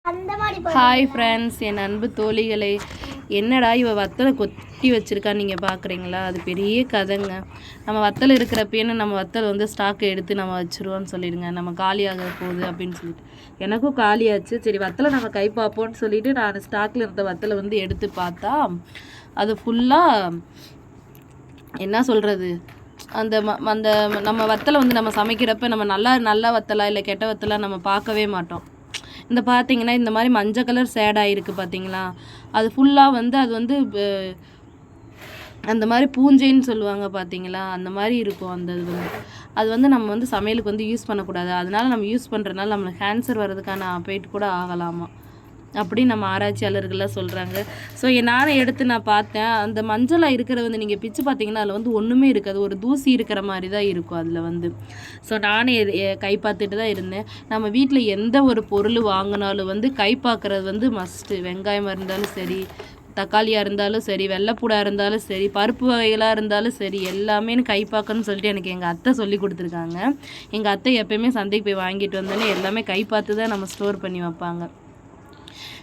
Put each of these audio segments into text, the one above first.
Hi friends, என் அன்பு தோழிகளே. என்னடா இவ வத்தலை கொத்தி வச்சுருக்கான்னு நீங்கள் பார்க்குறீங்களா? அது பெரிய கதைங்க. நம்ம வத்தல் இருக்கிறப்பேன்னு நம்ம வத்தல் வந்து ஸ்டாக்கை எடுத்து நம்ம வச்சுருவோன்னு சொல்லிடுங்க. நம்ம காலியாக போகுது அப்படின்னு சொல்லிட்டு எனக்கும் காலியாச்சு. சரி, வத்தலை நம்ம கை பார்ப்போன்னு சொல்லிட்டு நான் ஸ்டாக்கில் இருந்த வத்தலை வந்து எடுத்து பார்த்தா அது ஃபுல்லாக என்ன சொல்கிறது, அந்த அந்த நம்ம வத்தலை வந்து நம்ம சமைக்கிறப்ப நம்ம நல்ல வத்தலா இல்லை கெட்ட வத்தலா நம்ம பார்க்கவே மாட்டோம். இந்த பார்த்தீங்கன்னா இந்த மாதிரி மஞ்சள் கலர் சேடாக இருக்குது பார்த்தீங்களா? அது ஃபுல்லாக வந்து அது வந்து அந்த மாதிரி பூஞ்சைன்னு சொல்லுவாங்க பார்த்தீங்களா? அந்த மாதிரி இருக்கும். அது வந்து நம்ம வந்து சமையலுக்கு வந்து யூஸ் பண்ணக்கூடாது. அதனால நம்ம யூஸ் பண்ணுறதுனால நம்மளுக்கு கேன்சர் வர்றதுக்கான அபாயத்து கூட ஆகலாமா அப்படி நம்ம ஆராய்ச்சியாளர்கள்லாம் சொல்கிறாங்க. ஸோ நானும் எடுத்து நான் பார்த்தேன். அந்த மஞ்சளாக இருக்கிற வந்து நீங்கள் பிச்சு பார்த்தீங்கன்னா அதில் வந்து ஒன்றுமே இருக்காது, ஒரு தூசி இருக்கிற மாதிரி தான் இருக்கும் அதில் வந்து. ஸோ நானே கை பார்த்துட்டு தான் இருந்தேன். நம்ம வீட்டில் எந்த ஒரு பொருள் வாங்கினாலும் வந்து கை பார்க்குறது வந்து மஸ்ட்டு. வெங்காயமாக இருந்தாலும் சரி, தக்காளியாக இருந்தாலும் சரி, வெள்ளைப்பூடாக இருந்தாலும் சரி, பருப்பு வகைகளாக இருந்தாலும் சரி, எல்லாமே கை பார்க்கணும்னு சொல்லிட்டு எனக்கு எங்கள் அத்தை சொல்லி கொடுத்துருக்காங்க. எங்கள் அத்தை எப்போயுமே சந்தைக்கு போய் வாங்கிட்டு வந்தோன்னே எல்லாமே கை பார்த்து தான் நம்ம ஸ்டோர் பண்ணி வைப்பாங்க.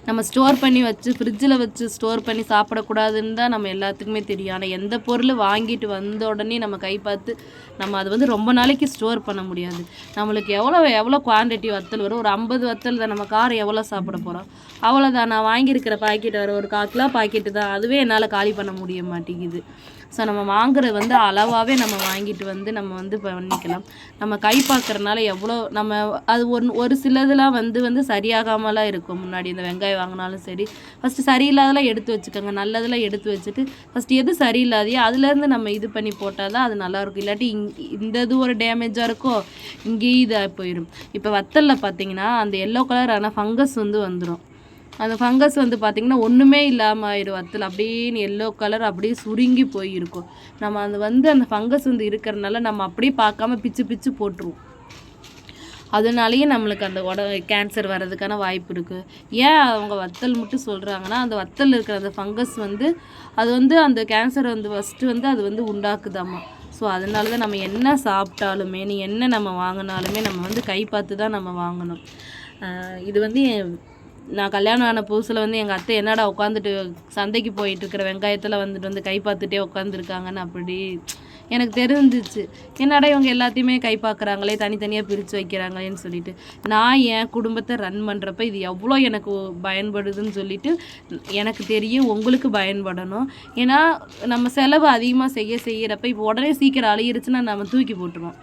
நம்ம ஸ்டோர் பண்ணி வச்சு ஃப்ரிட்ஜில் வச்சு ஸ்டோர் பண்ணி சாப்பிடக்கூடாதுன்னு தான் நம்ம எல்லாத்துக்குமே தெரியும். ஆனால் எந்த பொருள் வாங்கிட்டு வந்த உடனே நம்ம கை பார்த்து நம்ம அது வந்து ரொம்ப நாளைக்கு ஸ்டோர் பண்ண முடியாது. நம்மளுக்கு எவ்வளோ குவான்டிட்டி வத்தல் வரும், ஒரு 50 வத்தல் தான். நம்ம காரம் எவ்வளோ சாப்பிட போகிறோம், அவ்வளோதான். நான் வாங்கியிருக்கிற பாக்கெட் வர ஒரு 1/4 கிலோ பாக்கெட்டு தான், அதுவே என்னால் காலி பண்ண முடிய மாட்டேங்குது. ஸோ நம்ம வாங்குறது வந்து அளவாகவே நம்ம வாங்கிட்டு வந்து நம்ம வந்து பண்ணிக்கலாம். நம்ம கை பார்க்குறனால எவ்வளோ நம்ம அது ஒரு சிலதெல்லாம் வந்து சரியாகாமலாம் இருக்கும். முன்னாடி இந்த வெங்காயம் வாங்கினாலும் சரி, ஃபஸ்ட்டு சரியில்லாதெல்லாம் எடுத்து வச்சுக்கோங்க. நல்லதெல்லாம் எடுத்து வச்சுட்டு ஃபஸ்ட்டு எது சரியில்லாதையோ அதுலேருந்து நம்ம இது பண்ணி போட்டால் தான் அது நல்லாயிருக்கும். இல்லாட்டி இந்த இது ஒரு டேமேஜாக இருக்கோ, இங்கேயும் இதாக போயிடும். இப்போ வத்தலில் பார்த்தீங்கன்னா அந்த எல்லோ கலரான ஃபங்கஸ் வந்து வந்துடும். அந்த ஃபங்கஸ் வந்து பார்த்திங்கன்னா ஒன்றுமே இல்லாமல் ஆயிடும். வத்தல் அப்படியே எல்லோ கலர் அப்படியே சுருங்கி போயிருக்கும். நம்ம அந்த ஃபங்கஸ் வந்து இருக்கிறனால நம்ம அப்படியே பார்க்காம பிச்சு பிச்சு போட்டுருவோம். அதனாலேயே நம்மளுக்கு அந்த கேன்சர் வர்றதுக்கான வாய்ப்பு இருக்குது. ஏன் அவங்க வத்தல் மட்டும் சொல்கிறாங்கன்னா, அந்த வத்தல் இருக்கிற அந்த ஃபங்கஸ் வந்து அது வந்து அந்த கேன்சரை வந்து ஃபஸ்ட்டு வந்து அது வந்து உண்டாக்குதாம்மா. ஸோ அதனால தான் நம்ம என்ன சாப்பிட்டாலுமே என்ன நம்ம வாங்கினாலுமே நம்ம வந்து கை பார்த்து தான் நம்ம வாங்கணும். இது வந்து நான் கல்யாணம் ஆன புதுசில் வந்து எங்கள் அத்தை என்னடா உட்காந்துட்டு சந்தைக்கு போயிட்டுருக்கிற வெங்காயத்தில் வந்து கை பார்த்துட்டே உட்காந்துருக்காங்கன்னு அப்படி எனக்கு தெரிஞ்சிச்சு. என்னடா இவங்க எல்லாத்தையுமே கை பார்க்குறாங்களே, தனித்தனியாக பிரித்து வைக்கிறாங்களேன்னு சொல்லிட்டு நான் என் குடும்பத்தை ரன் பண்ணுறப்ப இது எவ்வளோ எனக்கு பயன்படுதுன்னு சொல்லிட்டு எனக்கு தெரியும். உங்களுக்கு பயன்படணும். ஏன்னா நம்ம செலவு அதிகமாக செய்கிறப்ப இப்போ உடனே சீக்கிரம் அழியிருச்சுன்னா நம்ம தூக்கி போட்டுருவோம்.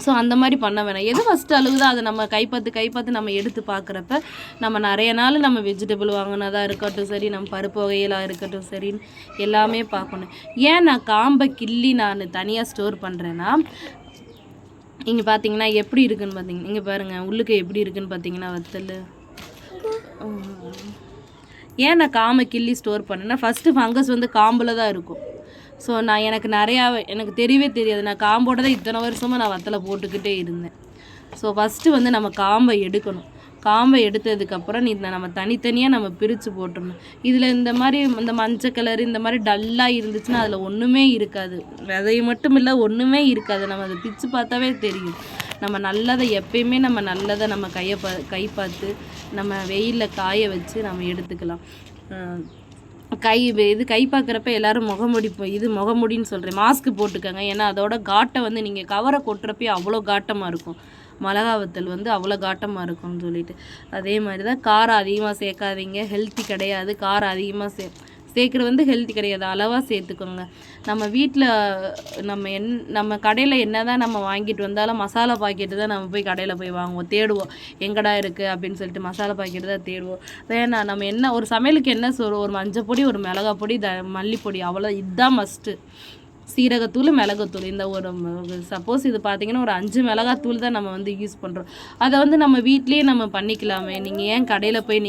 ஸோ அந்த மாதிரி பண்ண வேணாம். எது ஃபஸ்ட்டு அழுகுதோ அதை நம்ம கை பார்த்து நம்ம எடுத்து பார்க்குறப்ப நம்ம நிறைய நாள் நம்ம வெஜிடபிள் வாங்கினதாக இருக்கட்டும் சரி, நம்ம பருப்பு வகைகளாக இருக்கட்டும் சரின்னு எல்லாமே பார்க்கணும். ஏன் நான் காம்பை கிள்ளி நான் தனியாக ஸ்டோர் பண்ணுறேன்னா, இங்கே பார்த்தீங்கன்னா எப்படி இருக்குதுன்னு பார்த்தீங்கன்னா, இங்கே பாருங்கள் உள்ளுக்கு எப்படி இருக்குதுன்னு பார்த்தீங்கன்னா வத்தல். ஏன் நான் காம்பை கிள்ளி ஸ்டோர் பண்ணேன்னா, ஃபஸ்ட்டு ஃபங்கஸ் வந்து காம்பில் தான் இருக்கும். ஸோ எனக்கு தெரியவே தெரியாது. நான் காம்போட தான் இத்தனை வருஷமாக நான் வத்தலை போட்டுக்கிட்டே இருந்தேன். ஸோ ஃபஸ்ட்டு வந்து நம்ம காம்பை எடுக்கணும். காம்பை எடுத்ததுக்கப்புறம் நம்ம தனித்தனியாக நம்ம பிரித்து போட்டுடணும். இதில் இந்த மஞ்சள் கலர் இந்த மாதிரி டல்லாக இருந்துச்சுன்னா அதில் ஒன்றுமே இருக்காது. விதை மட்டும் இல்லை, ஒன்றுமே இருக்காது. நம்ம அதை பிச்சு பார்த்தாவே தெரியும். நம்ம நல்லதை எப்பயுமே நம்ம நல்லதை நம்ம கை பார்த்து நம்ம வெயிலில் காய வச்சு நம்ம எடுத்துக்கலாம். கை பார்க்குறப்ப எல்லோரும் முகமுடின்னு சொல்கிறேன், மாஸ்க்கு போட்டுக்கோங்க. ஏன்னா அதோட காட்டை வந்து நீங்கள் கவரை கொட்டுறப்பே அவ்வளோ காட்டமாக இருக்கும். மிளகா வத்தல் வந்து அவ்வளோ காட்டமாக இருக்கும்னு சொல்லிட்டு அதே மாதிரி தான் காரம் அதிகமாக சேர்க்காதீங்க. ஹெல்த்தி கிடையாது. காரம் அதிகமாக சேர்க்குறது வந்து ஹெல்த்தி கிடையாது. அளவாக சேர்த்துக்கோங்க. நம்ம வீட்டில் நம்ம கடையில் என்ன தான் நம்ம வாங்கிட்டு வந்தாலும் மசாலா பாக்கெட்டு தான் நம்ம போய் கடையில் போய் வாங்குவோம், தேடுவோம் எங்கடா இருக்குது அப்படின்னு சொல்லிட்டு மசாலா பாக்கெட்டு தான் தேடுவோம். வேணாம், நம்ம ஒரு சமையலுக்கு என்ன சொல்கிறோம், ஒரு மஞ்சள் பொடி, ஒரு மிளகா பொடி, மல்லிப்பொடி, அவ்வளோ இதுதான் மஸ்ட்டு. சீரகத்தூள், மிளகாத்தூள், இந்த ஒரு சப்போஸ் இது பார்த்திங்கன்னா ஒரு 5 மிளகாத்தூள் தான் நம்ம வந்து யூஸ் பண்ணுறோம். அதை வந்து நம்ம வீட்லேயே நம்ம பண்ணிக்கலாமே. நீங்கள் ஏன் கடையில் போய்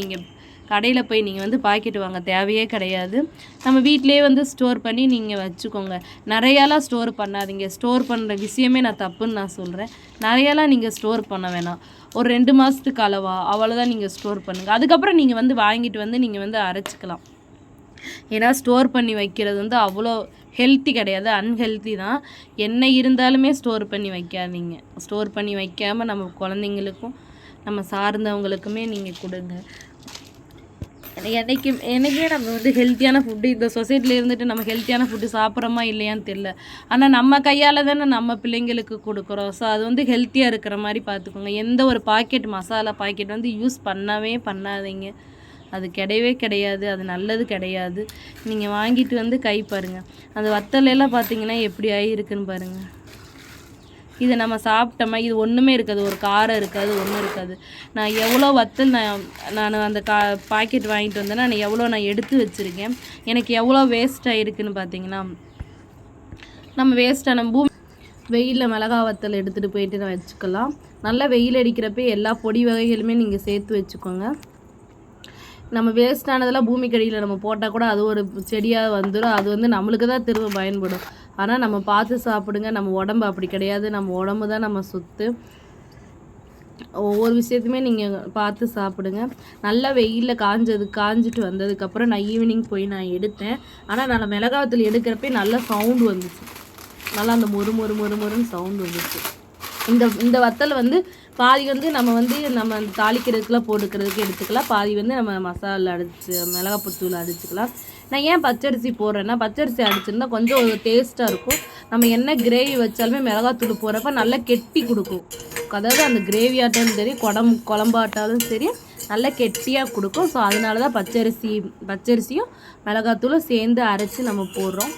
நீங்கள் வந்து பாக்கெட் வாங்க தேவையே கிடையாது. நம்ம வீட்டிலே வந்து ஸ்டோர் பண்ணி நீங்கள் வச்சுக்கோங்க. நிறையாலாம் ஸ்டோர் பண்ணாதீங்க. ஸ்டோர் பண்ணுற விஷயமே நான் தப்புன்னு நான் சொல்கிறேன். நிறையாலாம் நீங்கள் ஸ்டோர் பண்ண வேணாம். ஒரு 2 மாதத்துக்கு அளவா அவ்வளோதான் நீங்கள் ஸ்டோர் பண்ணுங்கள். அதுக்கப்புறம் நீங்கள் வந்து வாங்கிட்டு வந்து நீங்கள் வந்து அரைச்சிக்கலாம். ஏன்னா ஸ்டோர் பண்ணி வைக்கிறது வந்து அவ்வளோ ஹெல்த்தி கிடையாது, அன்ஹெல்த்தி தான். என்ன இருந்தாலுமே ஸ்டோர் பண்ணி வைக்காதீங்க. ஸ்டோர் பண்ணி வைக்காமல் நம்ம குழந்தைங்களுக்கும் நம்ம சார்ந்தவங்களுக்குமே நீங்கள் கொடுங்க. எனக்கே நம்ம வந்து ஹெல்த்தியான ஃபுட்டு இந்த சொசைட்டியில் இருந்துட்டு நம்ம ஹெல்த்தியான ஃபுட்டு சாப்பிட்றோமா இல்லையான்னு தெரில. ஆனால் நம்ம கையால் தானே நம்ம பிள்ளைங்களுக்கு கொடுக்குறோம். ஸோ அது வந்து ஹெல்த்தியாக இருக்கிற மாதிரி பார்த்துக்கோங்க. எந்த ஒரு பாக்கெட் மசாலா பாக்கெட் வந்து யூஸ் பண்ணாதீங்க. அது கிடையவே கிடையாது, அது நல்லது கிடையாது. நீங்கள் வாங்கிட்டு வந்து கை பாருங்கள். அந்த வத்தலெல்லாம் பார்த்தீங்கன்னா எப்படி ஆகிருக்குன்னு பாருங்கள். இதை நம்ம சாப்பிட்டோமா இது ஒன்றுமே இருக்காது, ஒரு காரம் இருக்காது, ஒன்றும் இருக்காது. நான் எவ்வளோ வத்தல் நான் அந்த பாக்கெட் வாங்கிட்டு வந்தேன்னா நான் எடுத்து வச்சுருக்கேன். எனக்கு எவ்வளோ வேஸ்ட் ஆகிருக்குன்னு பார்த்தீங்கன்னா, நம்ம வேஸ்ட்டான வெயிலில் மிளகா வத்தல் எடுத்துகிட்டு போயிட்டு நான் வச்சுக்கலாம். நல்லா வெயில் அடிக்கிறப்ப எல்லா பொடி வகைகளுமே நீங்கள் சேர்த்து வச்சுக்கோங்க. நம்ம வேஸ்ட்டானதெல்லாம் பூமிக்கடியில் நம்ம போட்டால் கூட அது ஒரு செடியாக வந்துடும். அது வந்து நம்மளுக்கு தான் திரும்ப பயன்படும். ஆனால் நம்ம பார்த்து சாப்பிடுங்க. நம்ம உடம்பு அப்படி கிடையாது. நம்ம உடம்பு தான் நம்ம சொத்து. ஒவ்வொரு விஷயத்தையுமே நீங்கள் பார்த்து சாப்பிடுங்க. நல்லா வெயிலில் காஞ்சிட்டு வந்ததுக்கப்புறம் நான் ஈவினிங் போய் நான் எடுத்தேன். ஆனால் நான் மிளகாவத்தில் எடுக்கிறப்பே நல்லா சவுண்டு வந்துச்சு. நல்லா அந்த மொறுன்னு சவுண்டு வந்துச்சு. இந்த வத்தல் வந்து பாதி வந்து நம்ம தாளிக்கிறதுக்குலாம் போட்டுக்கிறதுக்கு எடுத்துக்கலாம். பாதி வந்து நம்ம மசாலா அடித்து மிளகாத்தூள் அடிச்சுக்கலாம். நான் ஏன் பச்சரிசி போடுறேன்னா, பச்சரிசி அடிச்சிருந்தா கொஞ்சம் ஒரு டேஸ்ட்டாக இருக்கும். நம்ம என்ன கிரேவி வச்சாலுமே மிளகாத்தூள் போடுறப்ப நல்லா கெட்டி கொடுக்கும். அதாவது அந்த கிரேவி ஆட்டாலும் சரி, குழம்பாட்டாலும் சரி, நல்லா கெட்டியாக கொடுக்கும். ஸோ அதனால தான் பச்சரிசியும் மிளகாத்தூளும் சேர்ந்து அரைச்சி நம்ம போடுறோம்.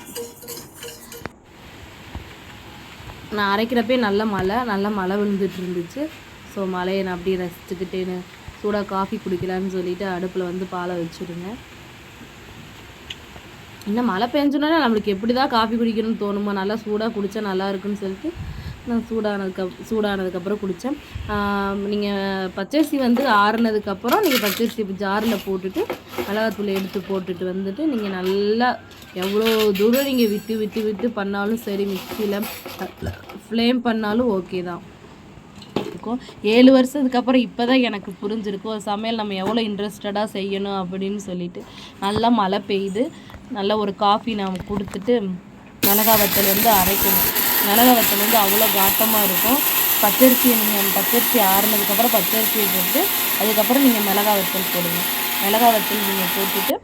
நான் அரைக்கிறப்பே நல்ல மழை விழுந்துட்டு இருந்துச்சு. ஸோ மழையை நான் அப்படியே ரசிச்சுக்கிட்டேன்னு சூடாக காஃபி குடிக்கலான்னு சொல்லிவிட்டு அடுப்பில் வந்து பாலை வச்சுடுங்க. இன்னும் மழை பெஞ்சோன்னா நம்மளுக்கு எப்படி தான் காஃபி குடிக்கணும்னு தோணுமோ, நல்லா சூடாக குடித்தா நல்லா இருக்குன்னு சொல்லிட்டு நான் சூடானதுக்கப்புறம் குடித்தேன். நீங்கள் பச்சரிசி வந்து ஆறுனதுக்கப்புறம் நீங்கள் பச்சரிசி ஜாரில் போட்டுட்டு மிளகாத்தூள் எடுத்து போட்டுட்டு வந்துட்டு நீங்கள் நல்லா எவ்வளோ தூரம் நீங்கள் விட்டு பண்ணாலும் சரி, மிக்சியில் ஃப்ளேம் பண்ணாலும் ஓகே தான் இருக்கும். 7 வருஷத்துக்கு அப்புறம் இப்போ தான் எனக்கு புரிஞ்சிருக்கும் ஒரு சமையல் நம்ம எவ்வளோ இன்ட்ரெஸ்டடாக செய்யணும் அப்படின்னு சொல்லிட்டு. நல்லா மழை பெய்யுது. நல்லா ஒரு காஃபி நாம் கொடுத்துட்டு மிளகா வத்தல் வந்து அரைக்கணும். மிளகா வத்தல் வந்து அவ்வளோ காட்டமாக இருக்கும். பச்சரிசி ஆறுனதுக்கப்புறம் பச்சரிசியை போட்டு அதுக்கப்புறம் நீங்கள் மிளகா வத்தல் போடுங்க. மிளகா வத்தல் நீங்கள் போட்டுட்டு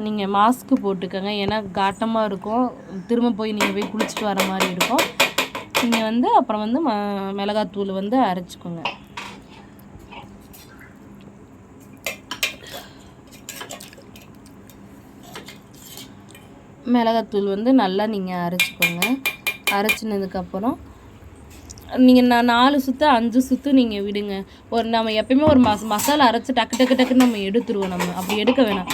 நீங்கள் மாஸ்க்கு போட்டுக்கோங்க. ஏன்னா காட்டமாக இருக்கும். திரும்ப போய் குளிச்சுட்டு வர மாதிரி இருக்கும். நீங்கள் வந்து அப்புறம் வந்து மிளகாத்தூள் வந்து அரைச்சிக்கோங்க. மிளகாத்தூள் வந்து நல்லா நீங்கள் அரைச்சிக்கோங்க. அரைச்சினதுக்கப்புறம் நீங்கள் 4 சுற்று 5 சுற்று நீங்கள் விடுங்க. நம்ம எப்பயுமே ஒரு மசாலா அரைச்சி டக்குன்னு நம்ம எடுத்துருவோம். நம்ம அப்படி எடுக்க வேணாம்.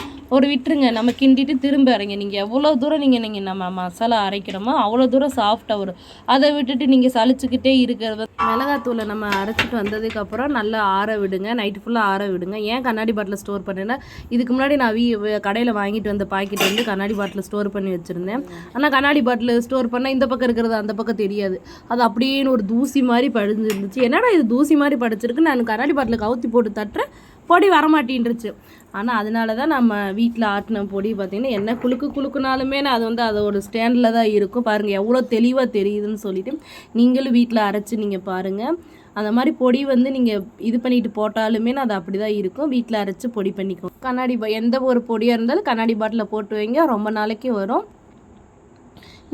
விட்டுருங்க. நம்ம கிண்டிட்டு திரும்ப அரைங்க. நீங்கள் எவ்வளோ தூரம் நம்ம மசாலா அரைக்கிறோமோ அவ்வளோ தூரம் சாஃப்டாக வரும். அதை விட்டுட்டு நீங்கள் சளிச்சுக்கிட்டே இருக்கிறது. மிளகாத்தூளை நம்ம அரைச்சிட்டு வந்ததுக்கப்புறம் நல்லா ஆற விடுங்க. நைட்டு ஃபுல்லாக ஆற விடுங்க. ஏன் கண்ணாடி பாட்டில் ஸ்டோர் பண்ணேன்னா, இதுக்கு முன்னாடி நான் கடையில் வாங்கிட்டு வந்த பாக்கெட் வந்து கண்ணாடி பாட்டில் ஸ்டோர் பண்ணி வச்சுருந்தேன். ஆனால் கண்ணாடி பாட்டில் ஸ்டோர் பண்ணால் இந்த பக்கம் இருக்கிறது அந்த பக்கம் தெரியாது. அது அப்படியே ஒரு தூசி மாதிரி படிஞ்சிருந்துச்சு. என்னடா இது தூசி மாதிரி படிச்சிருக்கு, நான் கண்ணாடி பாட்டில் கவுத்தி போட்டு தட்டுறேன், பொடி வரமாட்டேன்ருச்சு. ஆனால் அதனால தான் நம்ம வீட்டில் ஆட்டின பொடி பார்த்திங்கன்னா என்ன குலுக்குனாலுமே அது வந்து அதோட ஸ்டாண்டில் தான் இருக்கும். பாருங்கள் எவ்வளோ தெளிவாக தெரியுதுன்னு சொல்லிவிட்டு நீங்களும் வீட்டில் அரைச்சி நீங்கள் பாருங்கள். அந்த மாதிரி பொடி வந்து நீங்கள் இது பண்ணிட்டு போட்டாலுமே அது அப்படி தான் இருக்கும். வீட்டில் அரைச்சி பொடி பண்ணிக்கோங்க. எந்த ஒரு பொடியாக இருந்தாலும் கண்ணாடி பாட்டில் போட்டு வைங்க, ரொம்ப நாளைக்கு வரும்.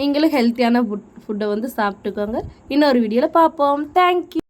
நீங்களும் ஹெல்த்தியான ஃபுட்டை வந்து சாப்பிட்டுக்கோங்க. இன்னொரு வீடியோவில் பார்ப்போம். தேங்க்யூ.